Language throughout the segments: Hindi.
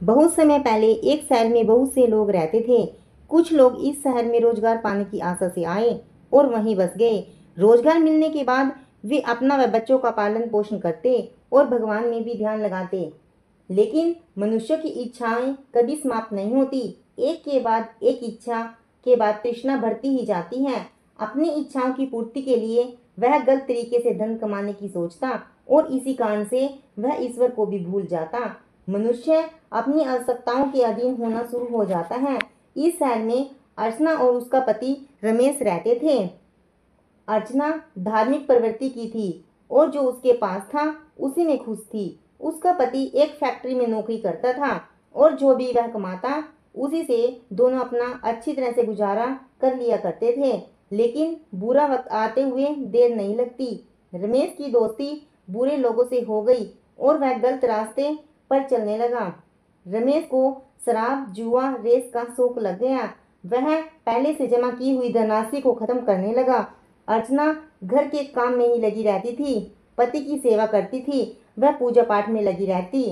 बहुत समय पहले एक शहर में बहुत से लोग रहते थे। कुछ लोग इस शहर में रोजगार पाने की आशा से आए और वहीं बस गए। रोजगार मिलने के बाद वे अपना व बच्चों का पालन पोषण करते और भगवान में भी ध्यान लगाते। लेकिन मनुष्य की इच्छाएं कभी समाप्त नहीं होती। एक के बाद एक इच्छा के बाद तृष्णा बढ़ती ही जाती है। अपनी इच्छाओं की पूर्ति के लिए वह गलत तरीके से धन कमाने की सोचता और इसी कारण से वह ईश्वर को भी भूल जाता। मनुष्य अपनी आवश्यकताओं के अधीन होना शुरू हो जाता है। इस शहर में अर्चना और उसका पति रमेश रहते थे। अर्चना धार्मिक प्रवृत्ति की थी और जो उसके पास था उसी में खुश थी। उसका पति एक फैक्ट्री में नौकरी करता था और जो भी वह कमाता उसी से दोनों अपना अच्छी तरह से गुजारा कर लिया करते थे। लेकिन बुरा वक्त आते हुए देर नहीं लगती। रमेश की दोस्ती बुरे लोगों से हो गई और वह गलत रास्ते पर चलने लगा। रमेश को शराब, जुआ, रेस का शौक लग गया। वह पहले से जमा की हुई धनराशि को खत्म करने लगा। अर्चना घर के काम में ही लगी रहती थी, पति की सेवा करती थी, वह पूजा पाठ में लगी रहती।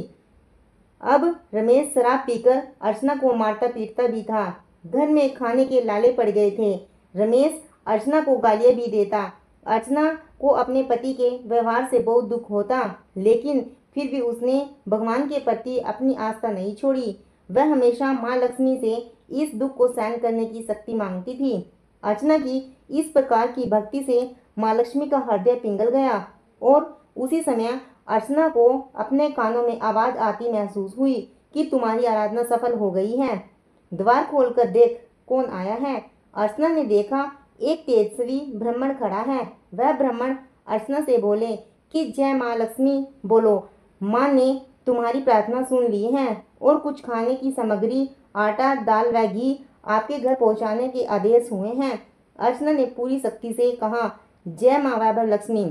अब रमेश शराब पीकर अर्चना को मारता पीटता भी था। घर में खाने के लाले पड़ गए थे। रमेश अर्चना को गालियां भी देता। अर्चना को अपने पति के व्यवहार से बहुत दुख होता, लेकिन फिर भी उसने भगवान के प्रति अपनी आस्था नहीं छोड़ी। वह हमेशा माँ लक्ष्मी से इस दुख को सहन करने की शक्ति मांगती थी। अर्चना की इस प्रकार की भक्ति से माँ लक्ष्मी का हृदय पिघल गया और उसी समय अर्चना को अपने कानों में आवाज आती महसूस हुई कि तुम्हारी आराधना सफल हो गई है। द्वार खोलकर देख कौन आया है। अर्चना ने देखा एक तेजस्वी ब्राह्मण खड़ा है। वह ब्राह्मण अर्चना से बोले कि जय माँ लक्ष्मी बोलो, माँ ने तुम्हारी प्रार्थना सुन ली है और कुछ खाने की सामग्री, आटा, दाल व घी आपके घर पहुंचाने के आदेश हुए हैं। अर्चना ने पूरी शक्ति से कहा, जय माँ वैभव लक्ष्मी।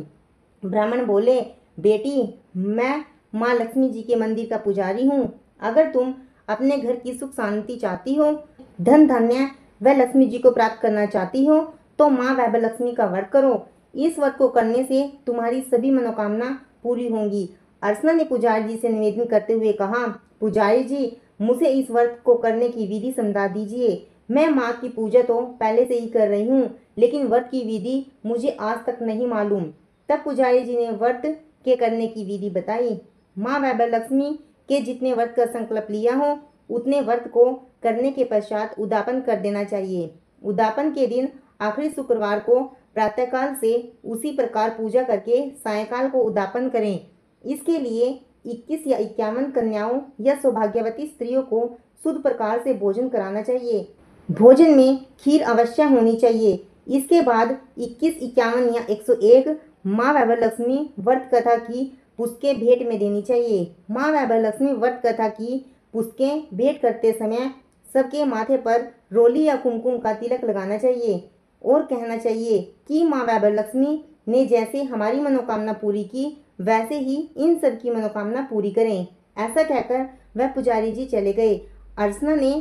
ब्राह्मण बोले, बेटी मैं माँ लक्ष्मी जी के मंदिर का पुजारी हूँ। अगर तुम अपने घर की सुख शांति चाहती हो, धन धान्य व लक्ष्मी जी को प्राप्त करना चाहती हो तो माँ वैभव लक्ष्मी का व्रत करो। इस व्रत को करने से तुम्हारी सभी मनोकामना पूरी होंगी। अर्चना ने पुजारी जी से निवेदन करते हुए कहा, पुजारी जी मुझे इस व्रत को करने की विधि समझा दीजिए। मैं माँ की पूजा तो पहले से ही कर रही हूँ, लेकिन व्रत की विधि मुझे आज तक नहीं मालूम। तब पुजारी जी ने व्रत के करने की विधि बताई। माँ वैभव लक्ष्मी के जितने व्रत का संकल्प लिया हो उतने व्रत को करने के पश्चात उद्यापन कर देना चाहिए। उद्यापन के दिन आखिरी शुक्रवार को प्रातःकाल से उसी प्रकार पूजा करके सायंकाल को उद्यापन करें। इसके लिए 21 या 51 कन्याओं या सौभाग्यवती स्त्रियों को शुद्ध प्रकार से भोजन कराना चाहिए। भोजन में खीर अवश्य होनी चाहिए। इसके बाद 21, 51 या 101 माँ वैभव लक्ष्मी व्रत कथा की पुस्तकें भेंट में देनी चाहिए। माँ वैभव लक्ष्मी व्रत कथा की पुस्तकें भेंट करते समय सबके माथे पर रोली या कुमकुम का तिलक लगाना चाहिए और कहना चाहिए कि माँ वैभव लक्ष्मी ने जैसे हमारी मनोकामना पूरी की वैसे ही इन सब की मनोकामना पूरी करें। ऐसा कहकर वह पुजारी जी चले गए। अर्चना ने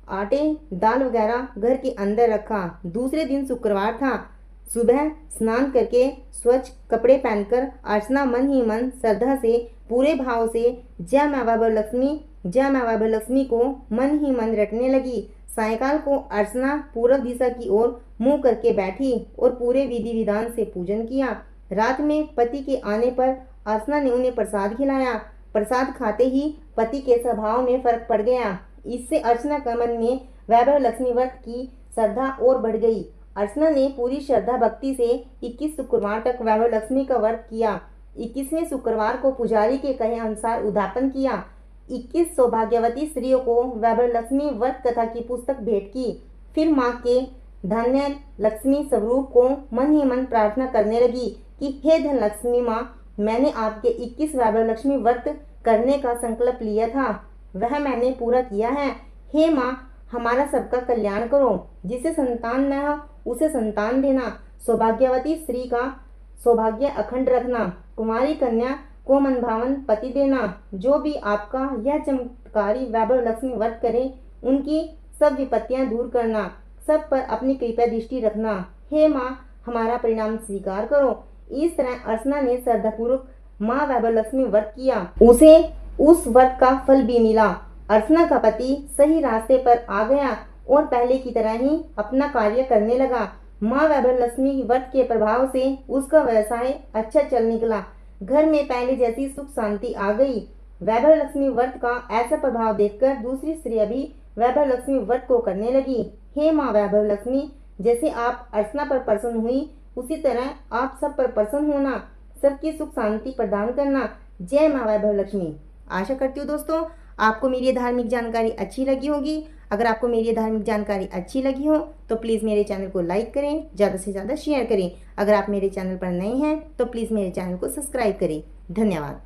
आटे, दाल वगैरह घर के अंदर रखा। दूसरे दिन शुक्रवार था। सुबह स्नान करके स्वच्छ कपड़े पहनकर अर्चना मन ही मन श्रद्धा से पूरे भाव से जय माँ वैभव लक्ष्मी, जय माँ वैभव लक्ष्मी को मन ही मन रटने लगी। सायंकाल को अर्चना पूर्व दिशा की ओर मुंह करके बैठी और पूरे विधि विधान से पूजन किया। रात में पति के आने पर अर्चना ने उन्हें प्रसाद खिलाया। प्रसाद खाते ही पति के स्वभाव में फर्क पड़ गया। इससे अर्चना का मन में वैभव लक्ष्मी व्रत की श्रद्धा और बढ़ गई। अर्चना ने पूरी श्रद्धा भक्ति से 21 शुक्रवार तक वैभव लक्ष्मी का व्रत किया। 21वें शुक्रवार को पुजारी के कहे अनुसार उद्यापन किया। 21 सौभाग्यवती स्त्रियों को वैभव लक्ष्मी व्रत कथा की पुस्तक भेंट की। फिर माँ के धन्य लक्ष्मी स्वरूप को मन ही मन प्रार्थना करने लगी कि हे धन लक्ष्मी माँ, मैंने आपके 21 वैभव लक्ष्मी व्रत करने का संकल्प लिया था, वह मैंने पूरा किया है। हे माँ, हमारा सबका कल्याण करो। जिसे संतान न हो उसे संतान देना। सौभाग्यवती स्त्री का सौभाग्य अखंड रखना। कुमारी कन्या को मनभावन पति देना। जो भी आपका यह चमत्कारी वैभव लक्ष्मी व्रत करे उनकी सब विपत्तियां दूर करना। सब पर अपनी कृपा दृष्टि रखना। हे माँ, हमारा परिणाम स्वीकार करो। इस तरह अर्चना ने श्रद्धापूर्वक माँ वैभव लक्ष्मी व्रत किया। उसे उस व्रत का फल भी मिला। अर्चना का पति सही रास्ते पर आ गया और पहले की तरह ही अपना कार्य करने लगा। माँ वैभव लक्ष्मी व्रत के प्रभाव से उसका व्यवसाय अच्छा चल निकला। घर में पहले जैसी सुख शांति आ गई। वैभव लक्ष्मी व्रत का ऐसा प्रभाव देखकर दूसरी स्त्रियां भी वैभव लक्ष्मी व्रत को करने लगी। हे माँ वैभव लक्ष्मी, जैसे आप अर्चना पर प्रसन्न हुई उसी तरह आप सब पर प्रसन्न होना, सबकी सुख शांति प्रदान करना। जय माँ वैभव लक्ष्मी। आशा करती हूँ दोस्तों आपको मेरी ये धार्मिक जानकारी अच्छी लगी होगी। अगर आपको मेरी ये धार्मिक जानकारी अच्छी लगी हो तो प्लीज़ मेरे चैनल को लाइक करें, ज़्यादा से ज़्यादा शेयर करें। अगर आप मेरे चैनल पर नए हैं तो प्लीज़ मेरे चैनल को सब्सक्राइब करें। धन्यवाद।